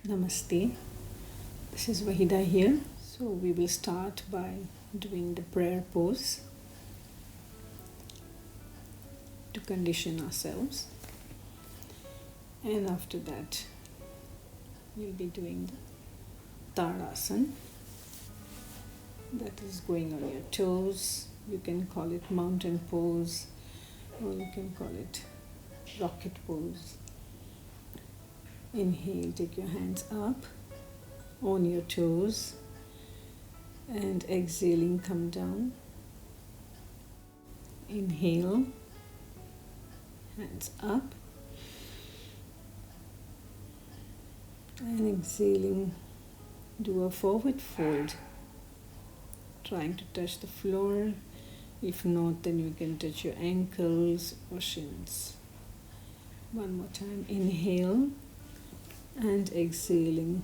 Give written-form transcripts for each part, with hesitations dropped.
Namaste. This is Vahida here. So we will start by doing the prayer pose to condition ourselves. And after that, we'll be doing the Tadasana. That is going on your toes. You can call it mountain pose or you can call it rocket pose. Inhale, take your hands up on your toes and exhaling, come down. Inhale, hands up and exhaling, do a forward fold, trying to touch the floor. If not, then you can touch your ankles or shins. One more time, inhale and exhaling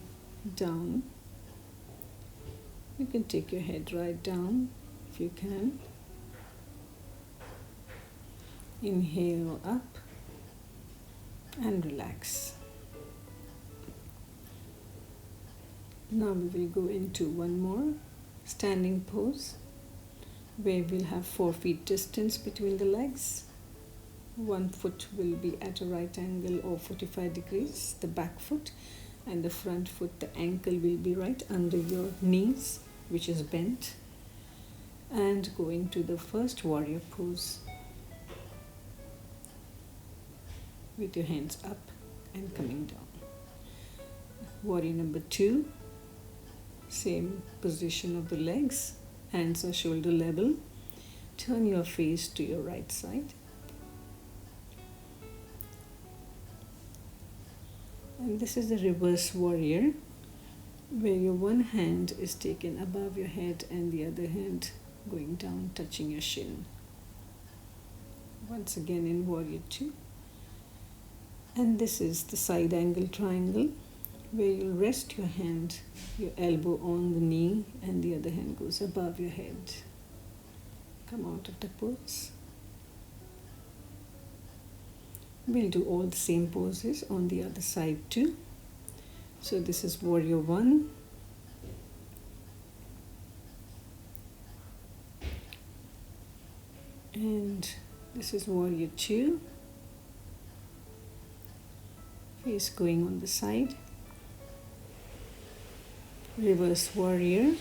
down. You can take your head right down if you can. Inhale up and relax. Now we will go into one more standing pose where we'll have 4 feet distance between the legs. One foot will be at a right angle or 45 degrees, the back foot, and the front foot, the ankle will be right under your knees, which is bent. And going to the first warrior pose with your hands up and coming down. Warrior number 2, same position of the legs, hands are shoulder level. Turn your face to your right side. And this is the reverse warrior, where your one hand is taken above your head and the other hand going down, touching your shin. Once again in warrior 2. And this is the side angle triangle, where you'll rest your hand, your elbow on the knee, and the other hand goes above your head. Come out of the pose. We'll do all the same poses on the other side too. So this is warrior 1. And this is warrior 2. Face going on the side. Reverse warrior.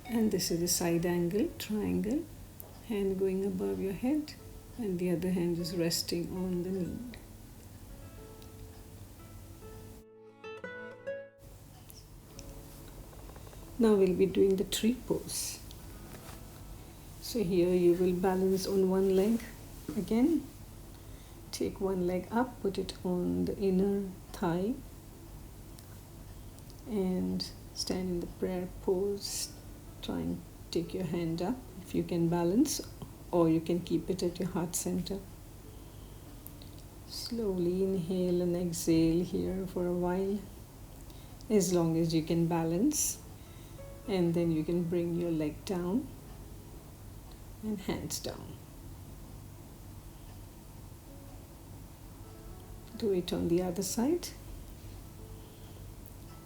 And this is the side angle, triangle, hand going above your head and the other hand is resting on the knee. Now we'll be doing the tree pose. So here you will balance on one leg again. Take one leg up, put it on the inner thigh and stand in the prayer pose. Try and take your hand up if you can balance, or you can keep it at your heart center. Slowly inhale and exhale here for a while, as long as you can balance. And then you can bring your leg down and hands down. Do it on the other side.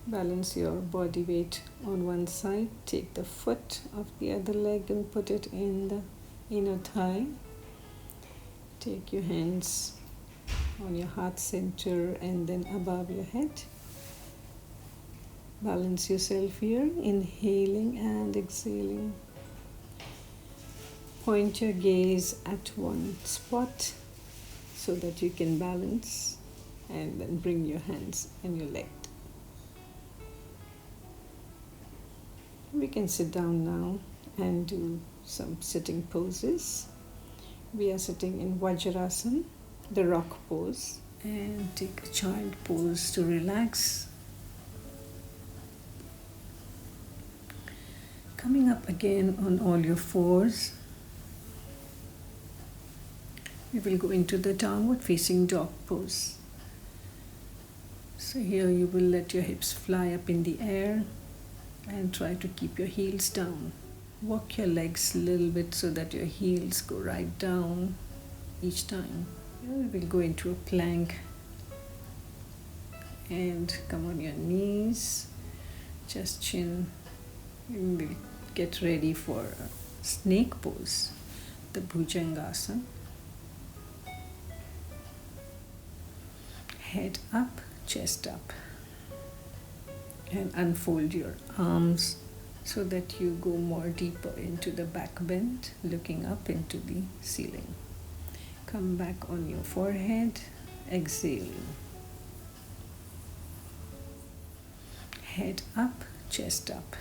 Balance your body weight on one side. Take the foot of the other leg and put it in the inner thigh. Take your hands on your heart center and then above your head. Balance yourself here, inhaling and exhaling. Point your gaze at one spot so that you can balance, and then bring your hands and your leg. We can sit down now and do some sitting poses. We are sitting in Vajrasana, the rock pose, and take a child pose to relax. Coming up again on all your fours. We will go into the downward facing dog pose. So here you will let your hips fly up in the air and try to keep your heels down. Walk your legs a little bit so that your heels go right down each time. We'll go into a plank and come on your knees, just chin. We'll get ready for a snake pose, the Bhujangasana. Head up, chest up, and unfold your arms so that you go more deeper into the back bend, looking up into the ceiling. Come back on your forehead, exhaling. Head up, chest up,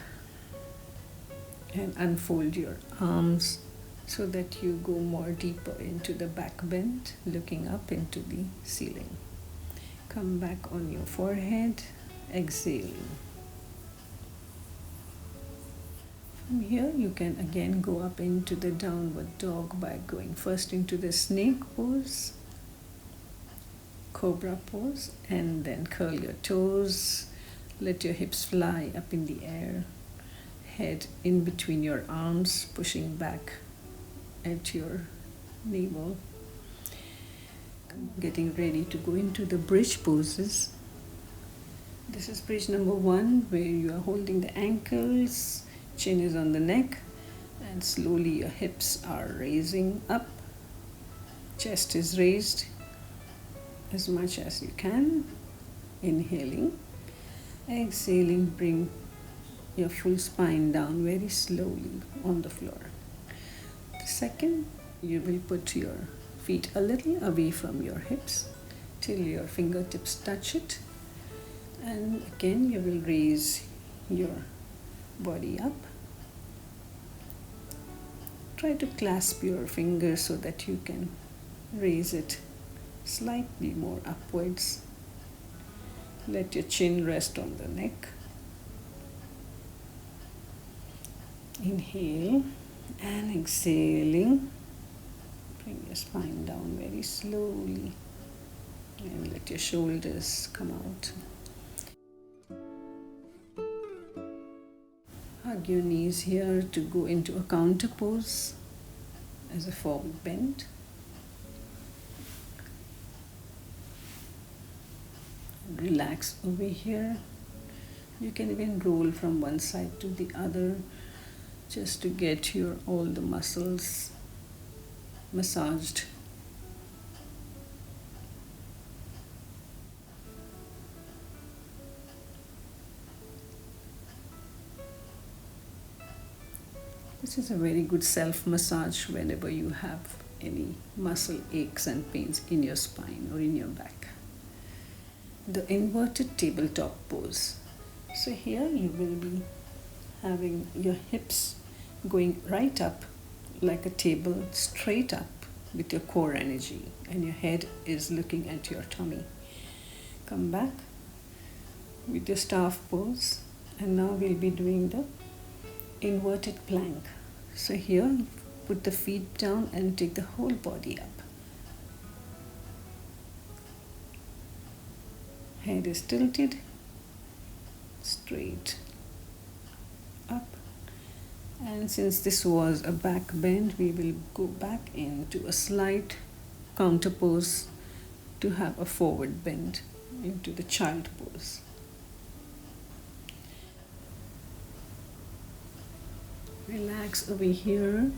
and unfold your arms so that you go more deeper into the back bend, looking up into the ceiling. Come back on your forehead, exhaling. From here, you can again go up into the downward dog by going first into the snake pose, cobra pose, and then curl your toes. Let your hips fly up in the air. Head in between your arms, pushing back at your navel. Getting ready to go into the bridge poses. This is bridge number 1, where you are holding the ankles, chin is on the neck, and slowly your hips are raising up. Chest is raised as much as you can. Inhaling. Exhaling, bring your full spine down very slowly on the floor. The second, you will put your feet a little away from your hips till your fingertips touch it, and again you will raise your body up. Try to clasp your fingers so that you can raise it slightly more upwards. Let your chin rest on the neck. Inhale and exhaling. Bring your spine down very slowly and let your shoulders come out. Hug your knees here to go into a counter pose as a forward bend. Relax over here. You can even roll from one side to the other just to get all the muscles massaged. This is a very good self-massage whenever you have any muscle aches and pains in your spine or in your back. The inverted tabletop pose. So here you will be having your hips going right up like a table, straight up with your core energy, and your head is looking at your tummy. Come back with your staff pose, and now we'll be doing the inverted plank. So here, put the feet down and take the whole body up. Head is tilted, straight up. And since this was a back bend, we will go back into a slight counter pose to have a forward bend into the child pose. Relax over here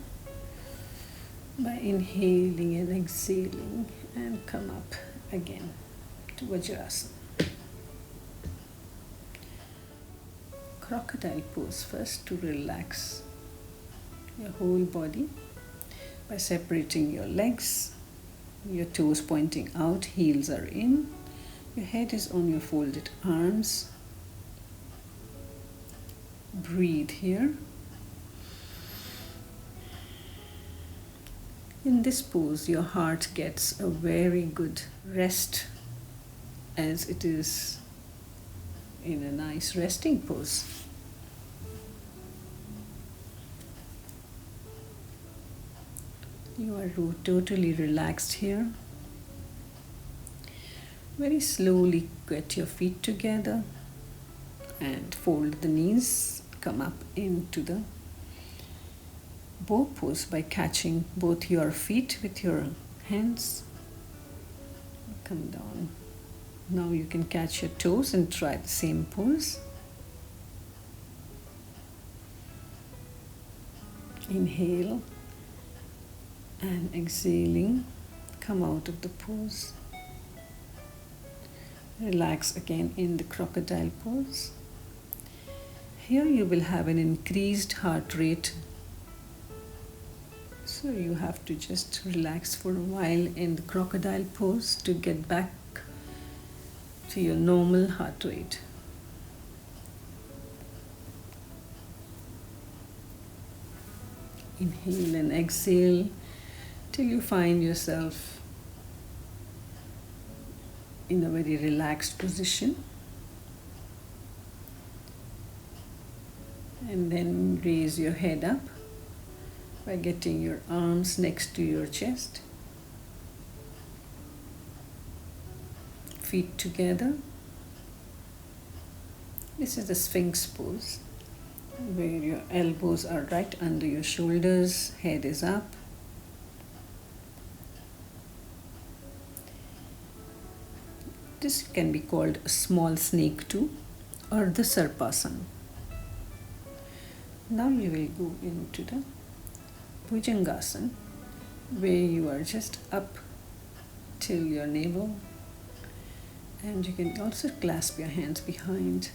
by inhaling and exhaling, and come up again to Vajrasana. Crocodile pose first to relax your whole body by separating your legs, your toes pointing out, heels are in, your head is on your folded arms. Breathe here. In this pose, your heart gets a very good rest as it is in a nice resting pose. You are totally relaxed here. Very slowly get your feet together and fold the knees. Come up into the bow pose by catching both your feet with your hands. Come down. Now you can catch your toes and try the same pose. Inhale and exhaling, come out of the pose. Relax again in the crocodile pose. Here you will have an increased heart rate, so you have to just relax for a while in the crocodile pose to get back to your normal heart rate. Inhale and exhale till you find yourself in a very relaxed position. And then raise your head up by getting your arms next to your chest. Feet together. This is the Sphinx pose, where your elbows are right under your shoulders, head is up. This can be called a small snake too, or the Sarpasana. Now you will go into the Bhujangasana, where you are just up till your navel, and you can also clasp your hands behind.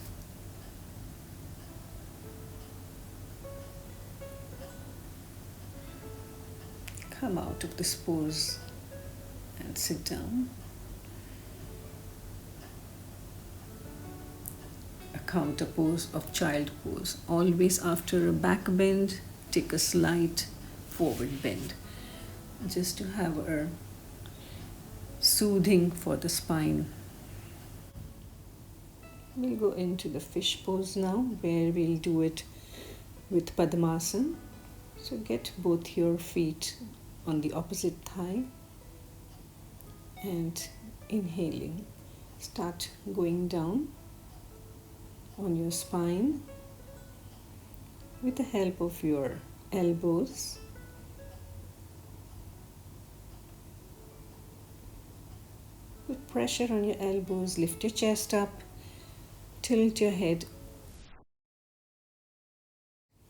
Come out of this pose and sit down. A counter pose of child pose. Always after a back bend, take a slight forward bend, just to have a soothing for the spine. We'll go into the fish pose now, where we'll do it with Padmasana. So get both your feet on the opposite thigh and inhaling. Start going down on your spine with the help of your elbows. Put pressure on your elbows, lift your chest up, tilt your head,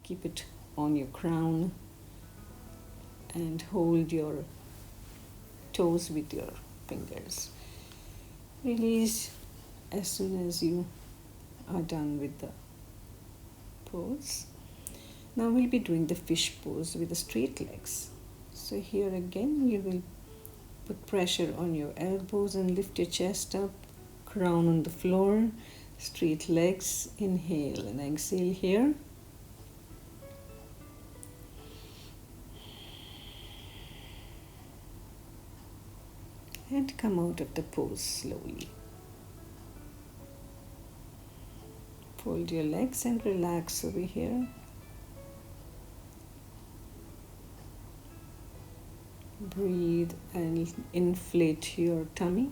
keep it on your crown, and hold your toes with your fingers. Release as soon as you are done with the pose. Now we'll be doing the fish pose with the straight legs. So here again you will put pressure on your elbows and lift your chest up, crown on the floor, straight legs. Inhale and exhale here. And come out of the pose slowly. Fold your legs and relax over here. Breathe and inflate your tummy.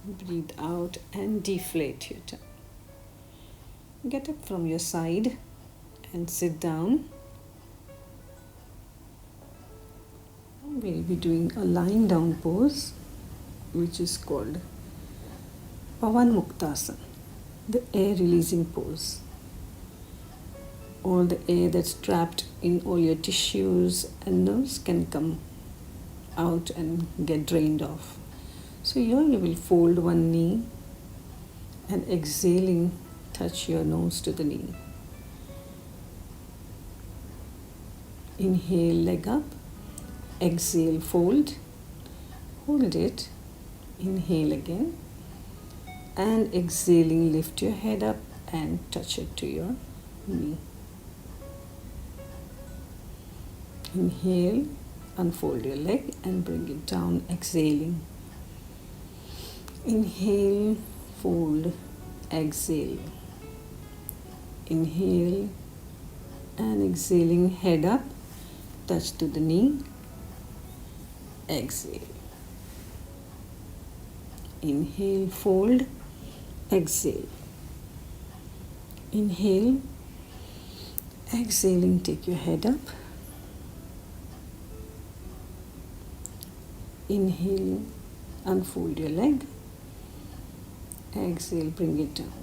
Breathe out and deflate your tummy. Get up from your side and sit down. We'll be doing a lying down pose, which is called Pavan Muktasana, the air releasing pose. All the air that's trapped in all your tissues and nerves can come out and get drained off. So here you will fold one knee and exhaling, touch your nose to the knee. Inhale, leg up. Exhale, fold. Hold it. Inhale again. And exhaling, lift your head up and touch it to your knee. Inhale, unfold your leg and bring it down, exhaling. Inhale, fold, exhale. Inhale and exhaling, head up, touch to the knee, exhale. Inhale, fold, exhale. Inhale, exhaling, take your head up. Inhale, unfold your leg. Exhale, bring it down.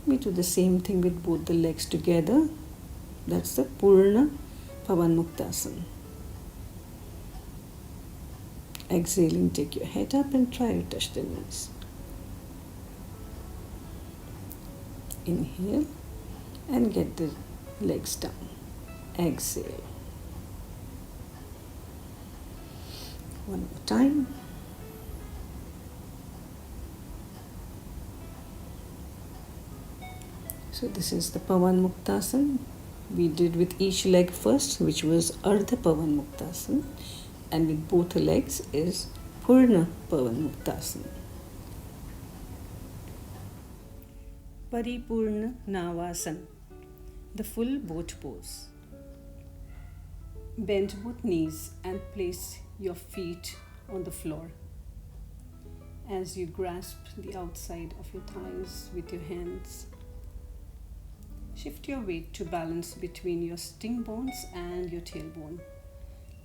We do the same thing with both the legs together. That's the Purna Pavanmuktasana. Exhaling, take your head up and try to touch the knees. Inhale and get the legs down. Exhale. One more time. So this is the Pavanmuktasana. We did with each leg first, which was Ardha Pavanmuktasana, and with both legs is Purna Pavanmuktasana. Paripurna Navasana, the full boat pose. Bend both knees and place your feet on the floor. As you grasp the outside of your thighs with your hands, shift your weight to balance between your sting bones and your tailbone.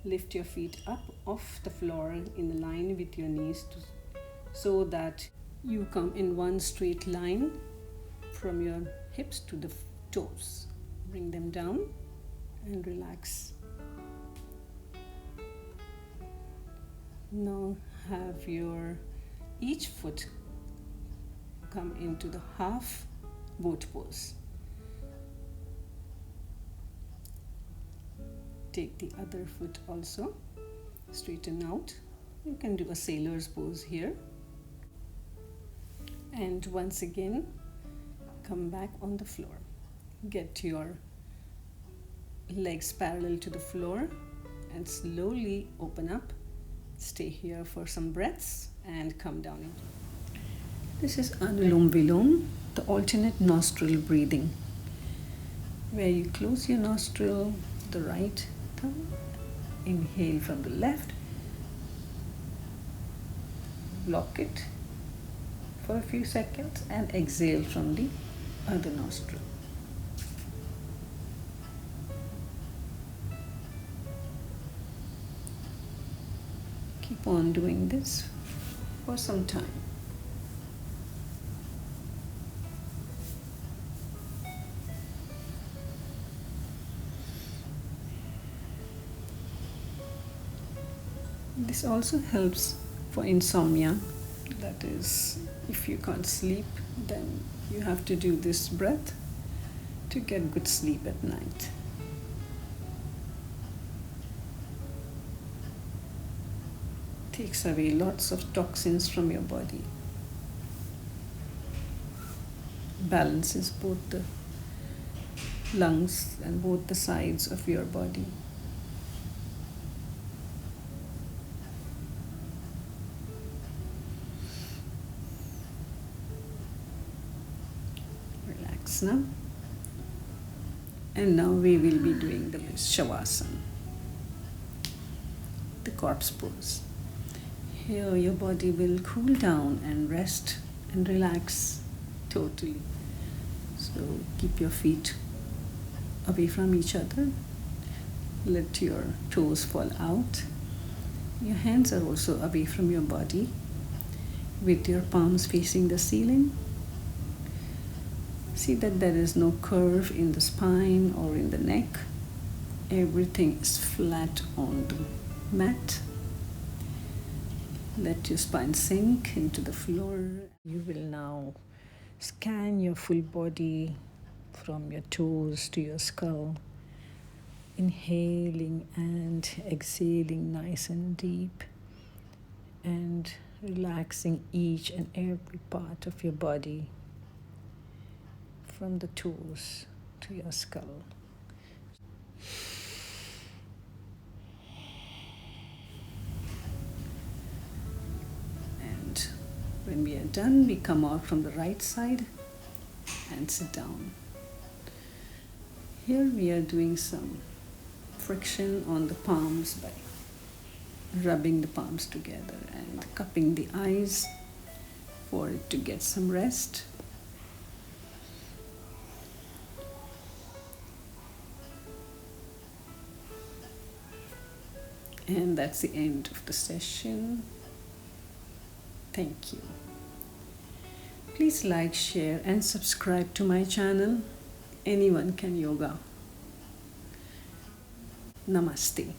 Lift your feet up off the floor in line with your knees so that you come in one straight line from your hips to the toes. Bring them down and relax. Now have your each foot come into the half boat pose. Take the other foot also, straighten out. You can do a sailor's pose here. And once again, come back on the floor. Get your legs parallel to the floor and slowly open up. Stay here for some breaths and come down. This is Anulom Vilom, the alternate nostril breathing, where you close your nostril, the right thumb, inhale from the left, block it for a few seconds and exhale from the other nostril. Keep on doing this for some time. This also helps for insomnia. That is, if you can't sleep, then you have to do this breath to get good sleep at night. Takes away lots of toxins from your body. Balances both the lungs and both the sides of your body. Relax now. And now we will be doing the Shavasana, the corpse pose. Here your body will cool down and rest and relax totally. So keep your feet away from each other. Let your toes fall out. Your hands are also away from your body with your palms facing the ceiling. See that there is no curve in the spine or in the neck. Everything is flat on the mat. Let your spine sink into the floor. You will now scan your full body from your toes to your skull, inhaling and exhaling nice and deep, and relaxing each and every part of your body from the toes to your skull. And when we are done, we come out from the right side and sit down. Here we are doing some friction on the palms by rubbing the palms together and cupping the eyes for it to get some rest. And that's the end of the session. Thank you. Please like, share, and subscribe to my channel. Anyone can yoga. Namaste.